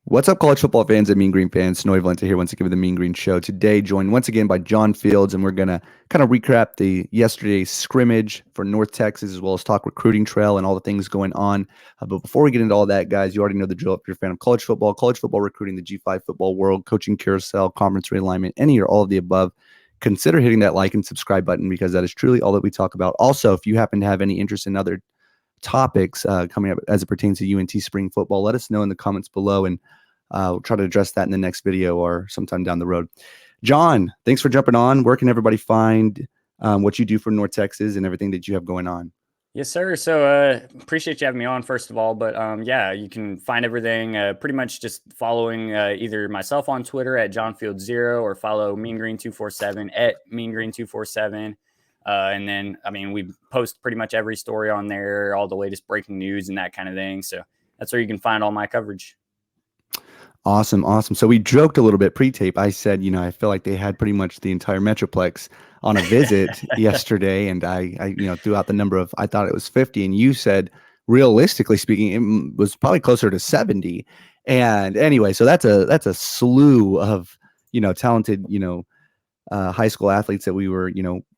What's up, college football fans and Mean Green fans? Snowy Valenta here once again with the Mean Green Show. Today, joined once again by John Fields, and we're going to kind of recap the yesterday's scrimmage for North Texas, as well as talk recruiting trail and all the things going on. But before we get into all that, guys, you already know the drill. If you're a fan of college football recruiting, the G5 football world, coaching carousel, conference realignment, any or all of the above, consider hitting that like and subscribe button because that is truly all that we talk about. Also, if you happen to have any interest in other topics coming up as it pertains to UNT spring football, let us know in the comments below, and we'll try to address that in the next video or sometime down the road. John, thanks for jumping on. Where can everybody find what you do for North Texas and everything that you have going on? Yes, sir. So appreciate you having me on, first of all. But yeah, you can find everything pretty much just following either myself on Twitter at JohnField0 or follow MeanGreen247 at MeanGreen247. And then, I mean, we post pretty much every story on there, all the latest breaking news and that kind of thing. So that's where you can find all my coverage. Awesome. So we joked a little bit pre-tape. I said, I feel like they had pretty much the entire Metroplex on a visit yesterday, and I threw out the number of, I thought it was 50, and you said, realistically speaking, it was probably closer to 70. And anyway, so that's a slew of talented high school athletes that we were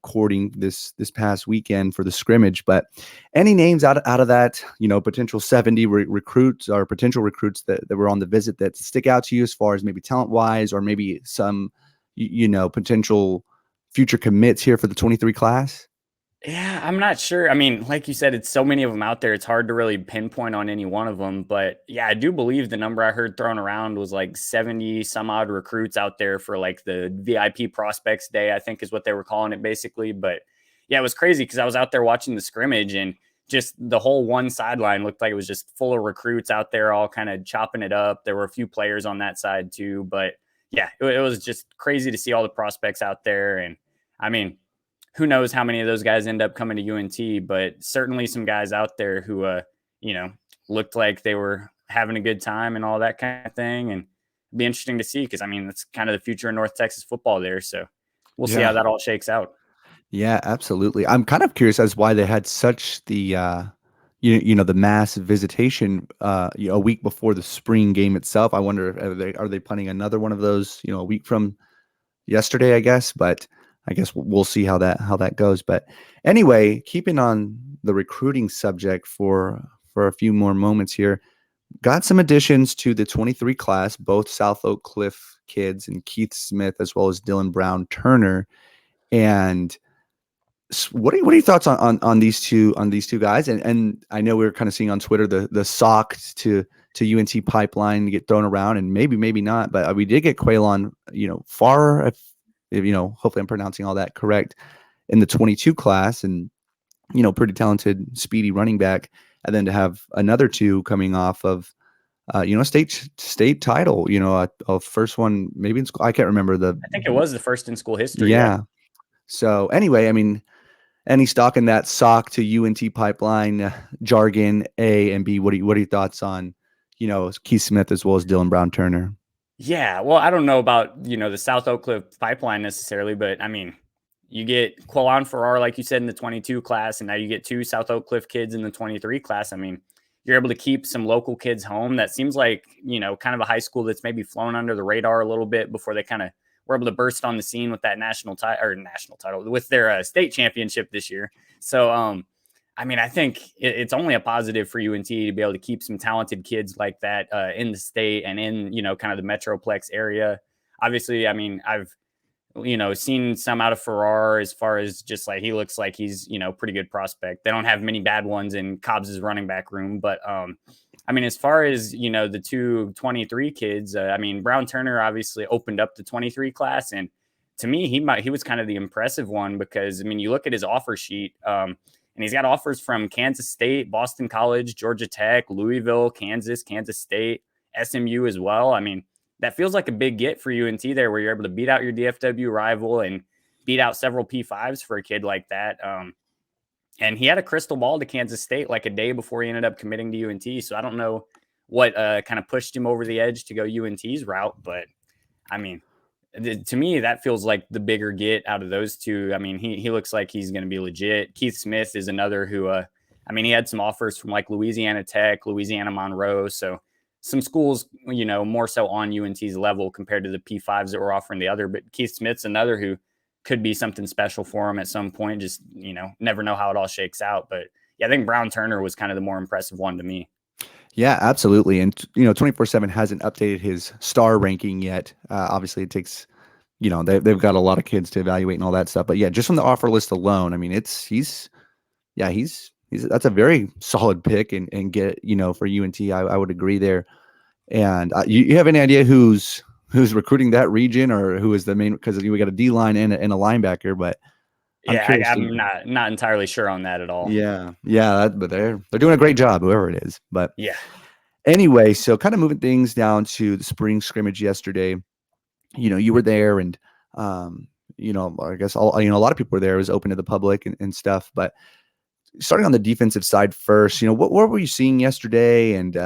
courting this past weekend for the scrimmage. But any names out of that potential 70 recruits or potential recruits that were on the visit that stick out to you as far as maybe talent wise, or maybe some potential future commits here for the 23 class? Yeah, I'm not sure. I mean, like you said, it's so many of them out there. It's hard to really pinpoint on any one of them. But yeah, I do believe the number I heard thrown around was like 70 some odd recruits out there for like the VIP Prospects Day, I think is what they were calling it basically. But yeah, it was crazy because I was out there watching the scrimmage, and just the whole one sideline looked like it was just full of recruits out there all kind of chopping it up. There were a few players on that side too. But yeah, it was just crazy to see all the prospects out there. And I mean, who knows how many of those guys end up coming to UNT, but certainly some guys out there who, looked like they were having a good time and all that kind of thing. And it'd be interesting to see because, I mean, that's kind of the future of North Texas football there. So we'll see how that all shakes out. Yeah, absolutely. I'm kind of curious as why they had such the the mass visitation a week before the spring game itself. I wonder if are they planning another one of those a week from yesterday, I guess, but I guess we'll see how that goes. But anyway, keeping on the recruiting subject for a few more moments here, got some additions to the 23 class, both South Oak Cliff kids and Keith Smith, as well as Dylan Brown Turner. And what are your thoughts on these two guys? And I know we were kind of seeing on Twitter the sock to UNT pipeline get thrown around, and maybe not, but we did get Keelan, far, hopefully I'm pronouncing all that correct, in the 22 class, and pretty talented, speedy running back, and then to have another two coming off of state title, a first one maybe in school. I can't remember I think it was the first in school history. Yeah. So anyway, I mean, any stock in that sock to UNT pipeline jargon, A and B? What are your thoughts on, Keith Smith as well as Dylan Brown Turner? Yeah, well, I don't know about, the South Oak Cliff pipeline necessarily, but I mean, you get Keelan Farrar, like you said, in the 22 class, and now you get two South Oak Cliff kids in the 23 class. I mean, you're able to keep some local kids home. That seems like, kind of a high school that's maybe flown under the radar a little bit before they kind of were able to burst on the scene with that national title with their state championship this year. So, I mean, I think it's only a positive for UNT to be able to keep some talented kids like that in the state and in, kind of the Metroplex area. Obviously, I mean, I've, seen some out of Farrar as far as just like he looks like he's, pretty good prospect. They don't have many bad ones in Cobbs's running back room. But, I mean, as far as, the two 23 kids, I mean, Brown Turner obviously opened up the 23 class. And to me, he was kind of the impressive one because, I mean, you look at his offer sheet, and he's got offers from Kansas State, Boston College, Georgia Tech, Louisville, Kansas State, SMU as well. I mean, that feels like a big get for UNT there, where you're able to beat out your DFW rival and beat out several P5s for a kid like that. And he had a crystal ball to Kansas State like a day before he ended up committing to UNT. So I don't know what kind of pushed him over the edge to go UNT's route. But, I mean, to me, that feels like the bigger get out of those two. I mean, he looks like he's going to be legit. Keith Smith is another who, I mean, he had some offers from like Louisiana Tech, Louisiana Monroe. So some schools, more so on UNT's level compared to the P5s that were offering the other. But Keith Smith's another who could be something special for him at some point. Just, never know how it all shakes out. But yeah, I think Brown Turner was kind of the more impressive one to me. Yeah, absolutely. And 24/7 hasn't updated his star ranking yet. Obviously, it takes they've got a lot of kids to evaluate and all that stuff. But yeah, just from the offer list alone, I mean, he's that's a very solid pick and get for UNT. I would agree there. And you have any idea who's recruiting that region or who is the main? Because we got a D line and a linebacker, but I'm Yeah, curious. I'm not entirely sure on that at all. Yeah, but they're doing a great job, whoever it is. But yeah. Anyway, so kind of moving things down to the spring scrimmage yesterday. You were there, and I guess a lot of people were there. It was open to the public and stuff. But starting on the defensive side first, what were you seeing yesterday, and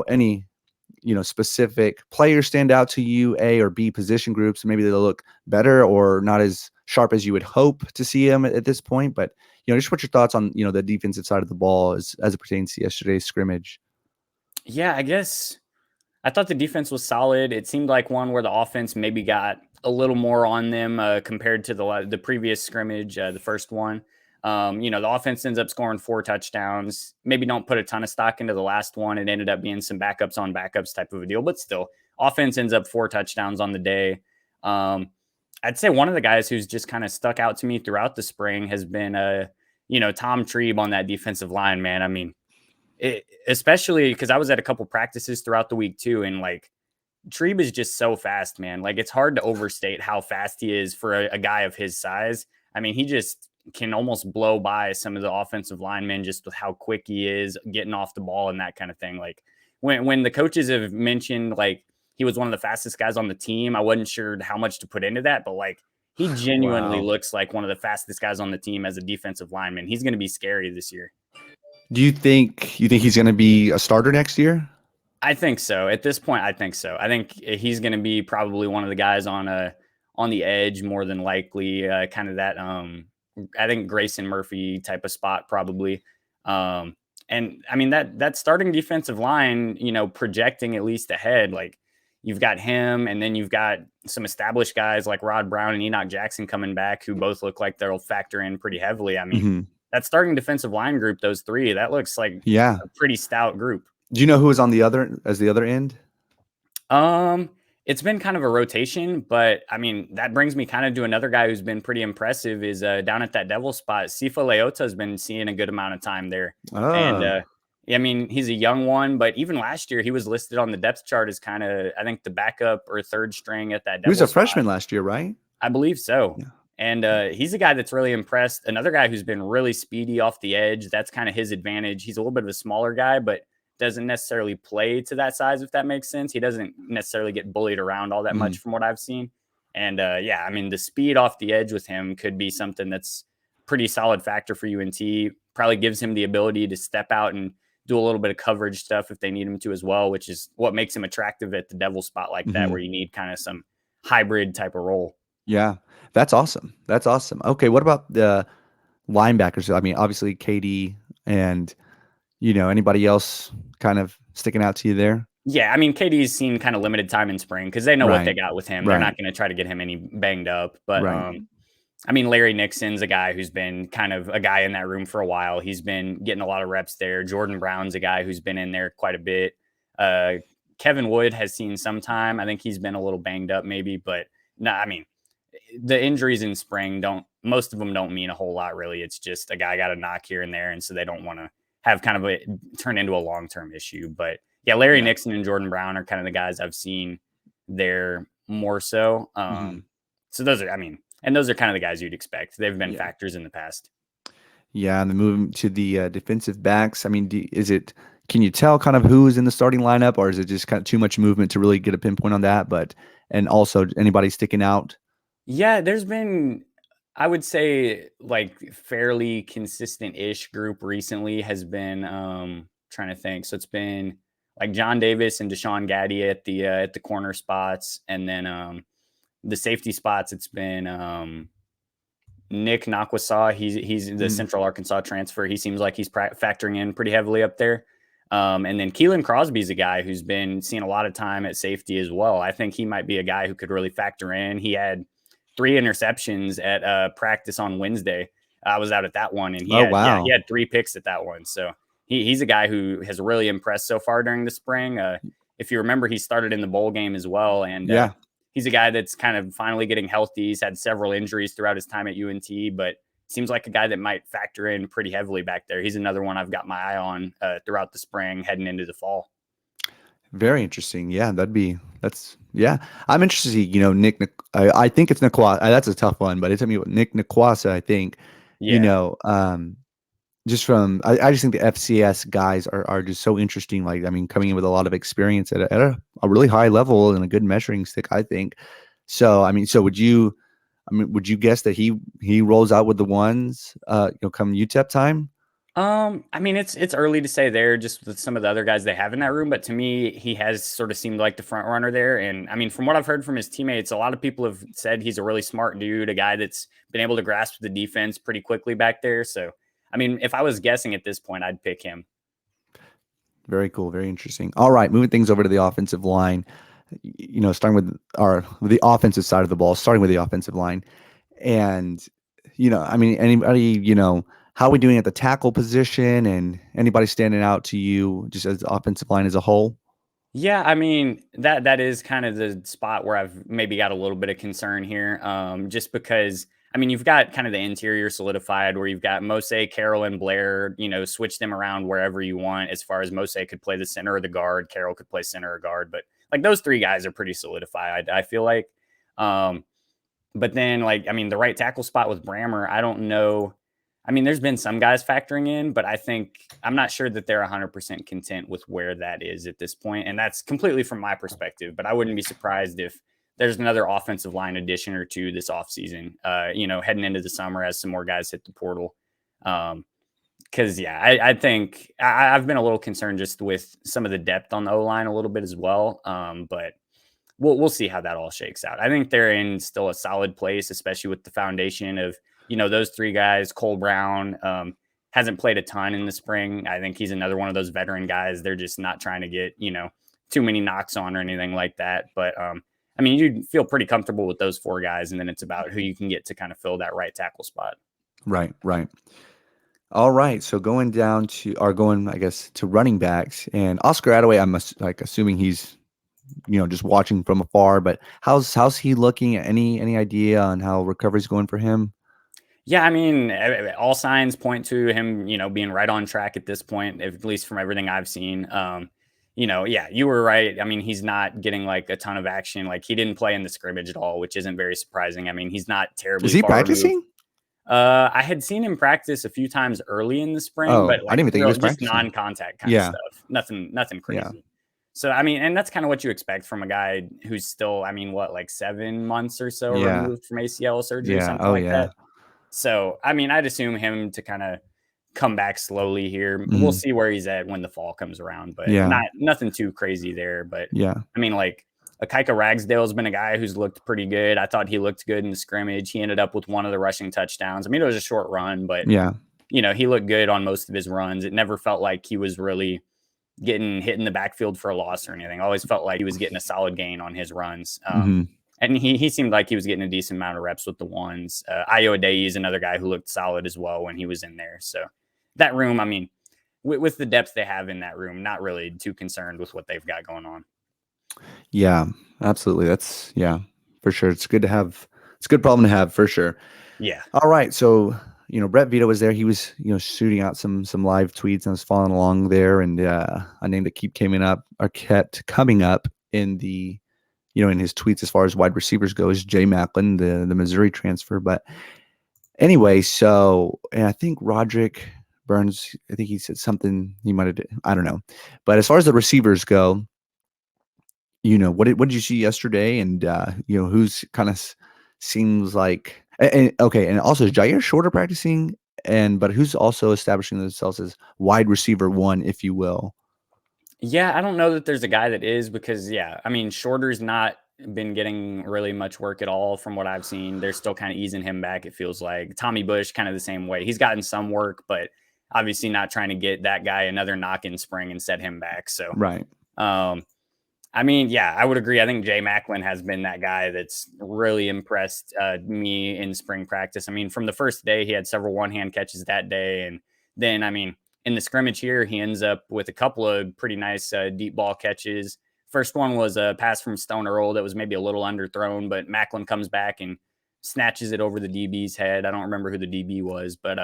any specific players stand out to you, A or B position groups? Maybe they'll look better or not as sharp as you would hope to see them at this point. But just what's your thoughts on the defensive side of the ball as it pertains to yesterday's scrimmage? Yeah, I guess I thought the defense was solid. It seemed like one where the offense maybe got a little more on them compared to the previous scrimmage, the first one. The offense ends up scoring 4 touchdowns. Maybe don't put a ton of stock into the last one. It ended up being some backups on backups type of a deal, but still, offense ends up 4 touchdowns on the day. I'd say one of the guys who's just kind of stuck out to me throughout the spring has been, Tom Trebe on that defensive line, man. I mean, especially because I was at a couple practices throughout the week too, and like Trebe is just so fast, man. Like it's hard to overstate how fast he is for a guy of his size. I mean, he just can almost blow by some of the offensive linemen just with how quick he is getting off the ball and that kind of thing. Like when the coaches have mentioned like he was one of the fastest guys on the team, I wasn't sure how much to put into that, but like he genuinely Wow. looks like one of the fastest guys on the team as a defensive lineman. He's going to be scary this year. Do you think he's going to be a starter next year? I think so. At this point, I think so. I think he's going to be probably one of the guys on the edge more than likely, kind of that. I think Grayson Murphy type of spot probably. And I mean that starting defensive line, projecting at least ahead, like you've got him, and then you've got some established guys like Rod Brown and Enoch Jackson coming back, who both look like they'll factor in pretty heavily. I mean, that starting defensive line group, those 3, that looks like a pretty stout group. Do you know who was on the other end? It's been kind of a rotation, but I mean, that brings me kind of to another guy who's been pretty impressive is down at that devil spot. Sifa Leota has been seeing a good amount of time there. And I mean, he's a young one, but even last year he was listed on the depth chart as kind of, I think, the backup or third string at that devil He was a spot. freshman last year, right? I believe so. Yeah. And he's a guy that's really impressed. Another guy who's been really speedy off the edge. That's kind of his advantage. He's a little bit of a smaller guy, but doesn't necessarily play to that size, if that makes sense. He doesn't necessarily get bullied around all that much from what I've seen. And I mean, the speed off the edge with him could be something that's pretty solid factor for UNT. Probably gives him the ability to step out and do a little bit of coverage stuff if they need him to as well, which is what makes him attractive at the devil spot like that, where you need kind of some hybrid type of role. Yeah, that's awesome. That's awesome. Okay, what about the linebackers? I mean, obviously KD and anybody else kind of sticking out to you there? Yeah, I mean, KD's seen kind of limited time in spring because they know what they got with him. They're not going to try to get him any banged up. But, I mean, Larry Nixon's a guy who's been kind of a guy in that room for a while. He's been getting a lot of reps there. Jordan Brown's a guy who's been in there quite a bit. Kevin Wood has seen some time. I think he's been a little banged up maybe. But, no, I mean, the injuries in spring most of them don't mean a whole lot, really. It's just a guy got a knock here and there, and so they don't want to have kind of turn into a long-term issue. But yeah, Larry Nixon and Jordan Brown are kind of the guys I've seen there more so. So those are, I mean, and those are kind of the guys you'd expect. They've been factors in the past. Yeah, and then moving to the defensive backs. I mean, can you tell kind of who's in the starting lineup, or is it just kind of too much movement to really get a pinpoint on that? And also anybody sticking out? Yeah, there's been, I would say, like fairly consistent-ish group recently has been trying to think. So it's been like John Davis and Deshaun Gaddy at the corner spots, and then the safety spots. It's been Nick Nakwasaw. He's the Central Arkansas transfer. He seems like he's factoring in pretty heavily up there. And then Keelan Crosby is a guy who's been seeing a lot of time at safety as well. I think he might be a guy who could really factor in. He had 3 interceptions at practice on Wednesday. I was out at that one, and Oh, he wow. had 3 picks at that one. So he's a guy who has really impressed so far during the spring. If you remember, he started in the bowl game as well, and Yeah. he's a guy that's kind of finally getting healthy. He's had several injuries throughout his time at UNT, but seems like a guy that might factor in pretty heavily back there. He's another one I've got my eye on throughout the spring, heading into the fall. Very interesting. Yeah, yeah. I'm interested to see, I think it's Naquasa. That's a tough one, but it's, Nick Naquasa, I think, you Yeah. know, just I just think the FCS guys are just so interesting. Like, coming in with a lot of experience at a really high level and a good measuring stick, I think. So, would you guess that he rolls out with the ones, come UTEP time? It's early to say there, just with some of the other guys they have in that room, but to me, he has sort of seemed like the front runner there. And I mean, from what I've heard from his teammates, a lot of people have said he's a really smart dude, a guy that's been able to grasp the defense pretty quickly back there. So, I mean, if I was guessing at this point, I'd pick him. Very cool. Very interesting. All right, moving things over to the offensive line. Starting with the offensive side of the ball, starting with the offensive line. And, anybody, how are we doing at the tackle position, and anybody standing out to you just as the offensive line as a whole? Yeah, I mean, that is kind of the spot where I've maybe got a little bit of concern here. Just because I mean, you've got kind of the interior solidified where you've got Mose, Carroll, and Blair, switch them around wherever you want. As far as Mose could play the center or the guard, Carroll could play center or guard, but like those 3 guys are pretty solidified, I feel like. Um, but then, like, I mean, the right tackle spot with Brammer, I don't know. I mean, there's been some guys factoring in, but I'm not sure that they're 100% content with where that is at this point. And that's completely from my perspective, but I wouldn't be surprised if there's another offensive line addition or two this offseason, heading into the summer as some more guys hit the portal. Because, I think I've been a little concerned just with some of the depth on the O-line a little bit as well. But we'll see how that all shakes out. I think they're in still a solid place, especially with the foundation of, those 3 guys. Cole Brown hasn't played a ton in the spring. I think he's another one of those veteran guys. They're just not trying to get, too many knocks on or anything like that. But I mean, you'd feel pretty comfortable with those 4 guys, and then it's about who you can get to kind of fill that right tackle spot. Right, right. All right, so going, I guess, to running backs, and Oscar Attaway, I'm assuming he's, just watching from afar, but how's he looking? Any idea on how recovery's going for him? Yeah, I mean, all signs point to him, being right on track at this point, at least from everything I've seen. Yeah, you were right. I mean, he's not getting like a ton of action. Like he didn't play in the scrimmage at all, which isn't very surprising. I mean, he's not Is terribly he far removed. practicing? I had seen him practice a few times early in the spring, Oh, but I like didn't even think he real, was just practicing. non-contact kind of Yeah, stuff. Nothing yeah, crazy. So I mean, and that's kind of what you expect from a guy who's still, I mean, what, like 7 months or so yeah, removed from ACL surgery or yeah. something Oh, like yeah. that. So I mean, I'd assume him to kind of come back slowly here. We'll Hmm. see where he's at when the fall comes around, but Yeah, nothing too crazy there. But yeah. I mean, like Akaika Ragsdale's been a guy who's looked pretty good. I thought he looked good in the scrimmage. He ended up with one of the rushing touchdowns. I mean, it was a short run, but Yeah. he looked good on most of his runs. It never felt like he was really getting hit in the backfield for a loss or anything. I always felt like he was getting a solid gain on his runs. Hmm. And he seemed like he was getting a decent amount of reps with the ones. Io Adei is another guy who looked solid as well when he was in there. So that room, I mean, with the depth they have in that room, not really too concerned with what they've got going on. Yeah, absolutely. Yeah, for sure. It's good to have. It's a good problem to have for sure. Yeah. All right, so Brett Vito was there. He was shooting out some live tweets and was following along there, and a name that kept coming up in the in his tweets as far as wide receivers go is Jay Macklin, the Missouri transfer. But anyway, so and I think Roderick Burns, I think he said something he might have. I don't know, but as far as the receivers go, what did you see yesterday, and who's kind of seems like okay, and also is Jair Shorter practicing, but who's also establishing themselves as wide receiver one, if you will. Yeah, I don't know that there's a guy that is because, yeah, I mean, Shorter's not been getting really much work at all from what I've seen. They're still kind of easing him back, it feels like. Tommy Bush, kind of the same way. He's gotten some work, but obviously not trying to get that guy another knock in spring and set him back. So, Right. I mean, yeah, I would agree. I think Jay Macklin has been that guy that's really impressed me in spring practice. I mean, from the first day, he had several one-hand catches that day. And then, I mean, in the scrimmage here, he ends up with a couple of pretty nice deep ball catches. First one was a pass from Stone Earl that was maybe a little underthrown, but Macklin comes back and snatches it over the DB's head. I don't remember who the DB was, but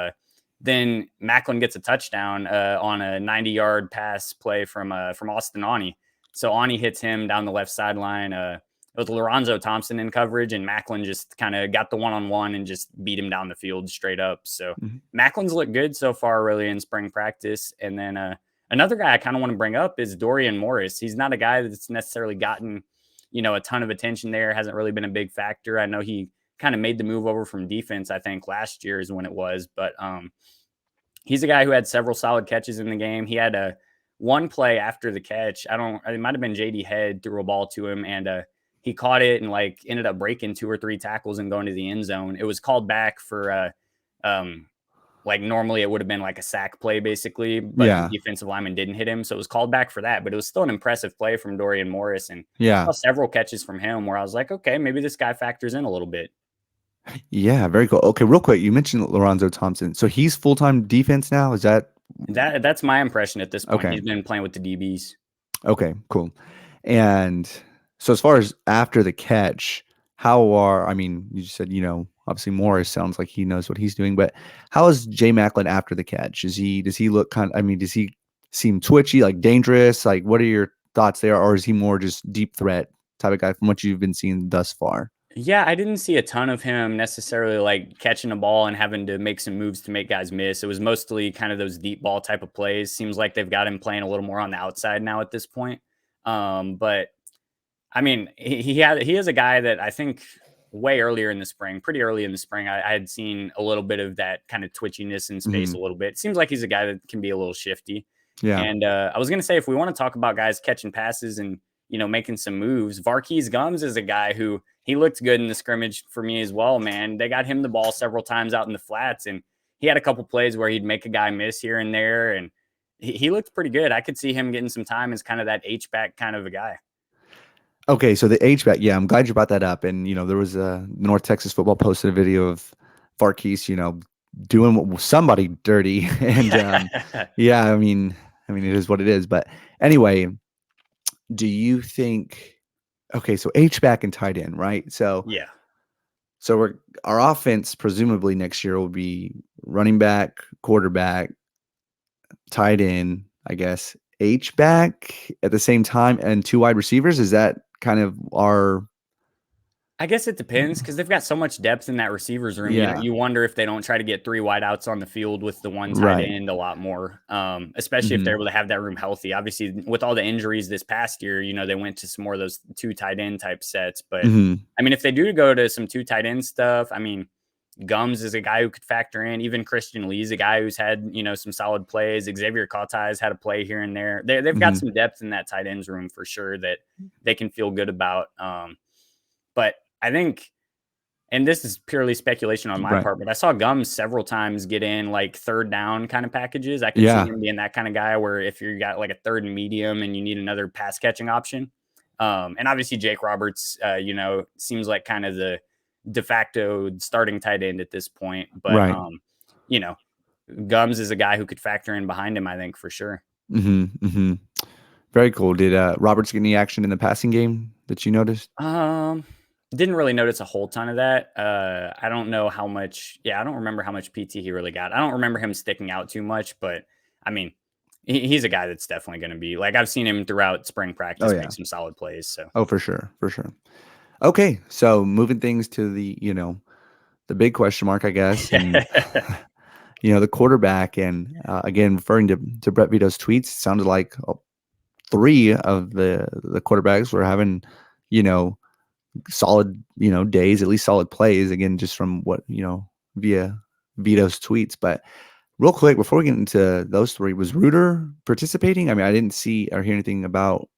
then Macklin gets a touchdown on a 90-yard pass play from Austin Awney. So Ani hits him down the left sideline with Lorenzo Thompson in coverage, and Macklin just kind of got the one-on-one and just beat him down the field straight up. So Macklin's looked good so far, really, in spring practice. And then another guy I kind of want to bring up is Dorian Morris. He's not a guy that's necessarily gotten, a ton of attention there. Hasn't really been a big factor. I know he kind of made the move over from defense, I think last year is when it was. But he's a guy who had several solid catches in the game. He had one play after the catch. It might have been JD Head threw a ball to him and he caught it and ended up breaking 2 or 3 tackles and going to the end zone. It was called back for normally it would have been like a sack play basically, but the defensive lineman didn't hit him. So it was called back for that, but it was still an impressive play from Dorian Morris. And I saw several catches from him where I was like, okay, maybe this guy factors in a little bit. Yeah, very cool. Okay, real quick, you mentioned Lorenzo Thompson. So he's full-time defense now? Is that's my impression at this point. Okay. He's been playing with the DBs. Okay, cool. And so as far as after the catch, you just said, obviously Morris sounds like he knows what he's doing, but how is Jay Macklin after the catch? Does he look does he seem twitchy, like dangerous? Like, what are your thoughts there? Or is he more just deep threat type of guy from what you've been seeing thus far? Yeah, I didn't see a ton of him necessarily catching a ball and having to make some moves to make guys miss. It was mostly kind of those deep ball type of plays. Seems like they've got him playing a little more on the outside now at this point. But I mean, he is a guy that I think way earlier in the spring, pretty early in the spring, I had seen a little bit of that kind of twitchiness in space a little bit. It seems like he's a guy that can be a little shifty. Yeah. And I was going to say, if we want to talk about guys catching passes and, making some moves, Varkey's Gums is a guy who he looked good in the scrimmage for me as well, man. They got him the ball several times out in the flats, and he had a couple plays where he'd make a guy miss here and there, and he looked pretty good. I could see him getting some time as kind of that H-back kind of a guy. Okay, so the H-back, yeah, I'm glad you brought that up. And, there was a North Texas Football posted a video of Varkey's, doing somebody dirty. And, yeah, I mean, it is what it is. But anyway, do you think, okay, so H-back and tight end, right? So, yeah. So our offense presumably next year will be running back, quarterback, tight end, I guess, H-back at the same time, and 2 wide receivers. Is that kind of our? I guess it depends because they've got so much depth in that receivers room. Yeah. You wonder if they don't try to get 3 wideouts on the field with the one tight Right. end a lot more, especially if they're able to have that room healthy. Obviously, with all the injuries this past year, they went to some more of those 2 tight end type sets. But I mean, if they do go to some 2 tight end stuff, I mean, Gums is a guy who could factor in. Even Christian Lee's a guy who's had, some solid plays. Xavier Cotai's had a play here and there. They've got some depth in that tight ends room for sure that they can feel good about. But I think, and this is purely speculation on my part, but I saw Gums several times get in third down kind of packages. I could see him being that kind of guy where if you got a third and medium and you need another pass catching option. And obviously Jake Roberts, seems like kind of the de facto starting tight end at this point. But, Gums is a guy who could factor in behind him, I think, for sure. Very cool. Did Roberts get any action in the passing game that you noticed? Didn't really notice a whole ton of that. I don't know how much. Yeah, I don't remember how much PT he really got. I don't remember him sticking out too much, but I mean, he's a guy that's definitely going to be I've seen him throughout spring practice make some solid plays. So for sure. Okay, so moving things to the the big question mark, I guess, and the quarterback, and again referring to Brett Vito's tweets, it sounded like 3 of the quarterbacks were having solid, days, at least solid plays, again, just from what, via Vito's tweets. But real quick, before we get into those 3, was Reuter participating? I mean, I didn't see or hear anything about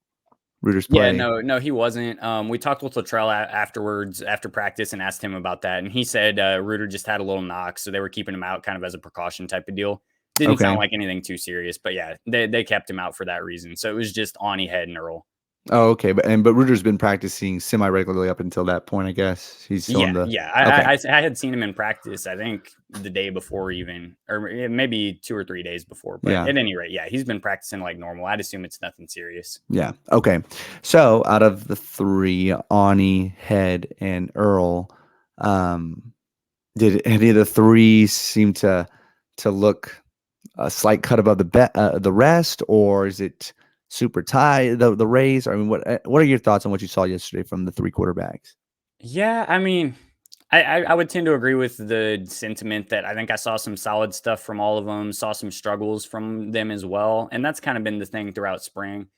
Reuter's play. Yeah, no, he wasn't. We talked with Luttrell afterwards, after practice, and asked him about that. And he said Reuter just had a little knock, so they were keeping him out kind of as a precaution type of deal. Didn't sound Okay. like anything too serious, but yeah, they kept him out for that reason. So it was just Ani, Head, and Earl. Oh, okay. But Ruder's been practicing semi regularly up until that point, I guess. He's still in Yeah, the yeah. okay. I had seen him in practice, I think the day before even, or maybe 2 or 3 days before. But Yeah. at any rate, yeah, he's been practicing like normal. I'd assume it's nothing serious. Yeah. Okay. So out of the three, Ani, Head, and Earl, um, did any of the three seem to look a slight cut above the rest, or is it super tight the race? I mean, what are your thoughts on what you saw yesterday from the three quarterbacks? Yeah, I mean, I would tend to agree with the sentiment that I think I saw some solid stuff from all of them, saw some struggles from them as well, and that's kind of been the thing throughout spring.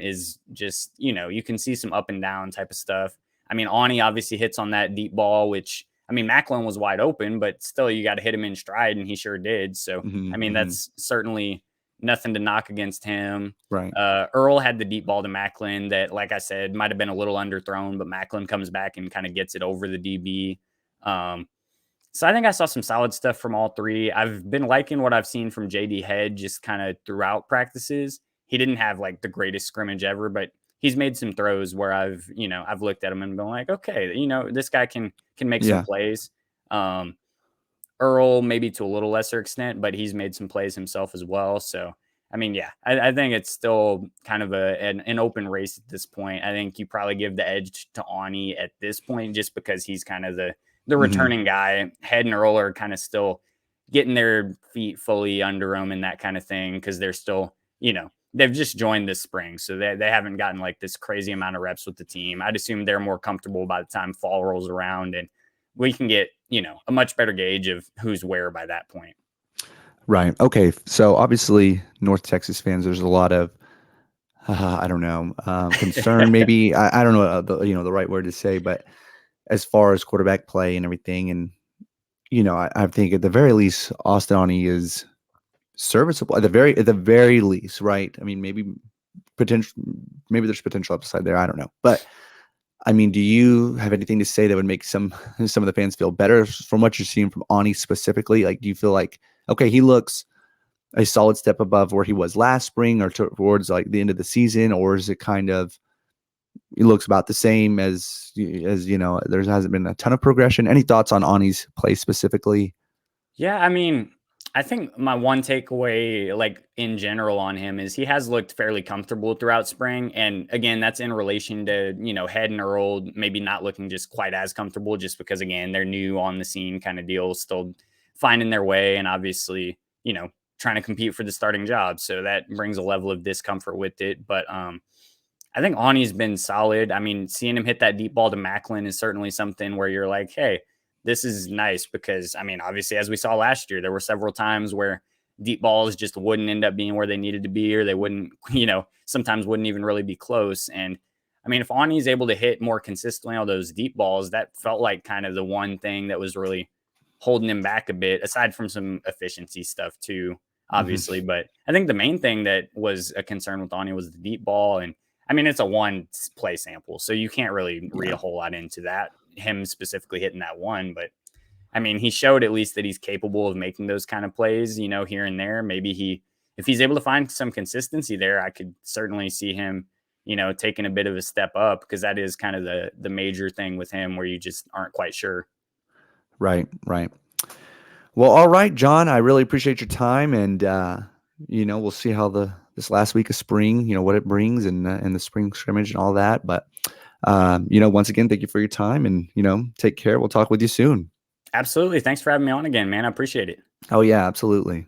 Is just you can see some up and down type of stuff. I mean, Ani obviously hits on that deep ball, which I mean Macklin was wide open, but still you got to hit him in stride, and he sure did. So Hmm. I mean Hmm. that's certainly nothing to knock against him. Right. Earl had the deep ball to Macklin that, like I said, might have been a little underthrown, but Macklin comes back and kind of gets it over the DB. Um, so I think I saw some solid stuff from all three. I've been liking what I've seen from JD Head just kind of throughout practices. He didn't have like the greatest scrimmage ever, but he's made some throws where I've looked at him and been like, okay, this guy can make some Yeah. plays. Um, Earl, maybe to a little lesser extent, but he's made some plays himself as well. So, I mean, yeah, I think it's still kind of an open race at this point. I think you probably give the edge to Ani at this point just because he's kind of the Hmm. returning guy. Head and Earl are kind of still getting their feet fully under them and that kind of thing because they're still, they've just joined this spring. So they haven't gotten like this crazy amount of reps with the team. I'd assume they're more comfortable by the time fall rolls around and we can get, a much better gauge of who's where by that point. Right. Okay. So obviously, North Texas fans, there's a lot of I don't know, concern. Maybe I don't know the right word to say, but as far as quarterback play and everything, and I think at the very least, Ostani is serviceable. At the very least, right? I mean, potential, maybe there's potential upside there. I don't know, but I mean, do you have anything to say that would make some of the fans feel better from what you're seeing from Ani specifically? Like, do you feel like okay, he looks a solid step above where he was last spring or towards like the end of the season, or is it kind of he looks about the same as there hasn't been a ton of progression? Any thoughts on Ani's play specifically? Yeah, I mean, I think my one takeaway, like in general, on him is he has looked fairly comfortable throughout spring. And again, that's in relation to, Head and Earl maybe not looking just quite as comfortable just because, again, they're new on the scene kind of deal, still finding their way and obviously, trying to compete for the starting job. So that brings a level of discomfort with it. But I think Ani's been solid. I mean, seeing him hit that deep ball to Macklin is certainly something where you're like, hey, this is nice because, I mean, obviously, as we saw last year, there were several times where deep balls just wouldn't end up being where they needed to be, or they wouldn't, sometimes wouldn't even really be close. And I mean, if Ani's able to hit more consistently on those deep balls, that felt like kind of the one thing that was really holding him back a bit, aside from some efficiency stuff too, Hmm. obviously. But I think the main thing that was a concern with Ani was the deep ball. And I mean, it's a one play sample, so you can't really read Yeah. a whole lot into that, him specifically hitting that one. But I mean, he showed at least that he's capable of making those kind of plays, here and there. Maybe if he's able to find some consistency there, I could certainly see him, taking a bit of a step up because that is kind of the major thing with him where you just aren't quite sure. Right. Right. Well, all right, John. I really appreciate your time, and we'll see how this last week of spring, what it brings, and the spring scrimmage and all that. But once again, thank you for your time, and take care. We'll talk with you soon. Absolutely. Thanks for having me on again, man. I appreciate it. Oh yeah, absolutely.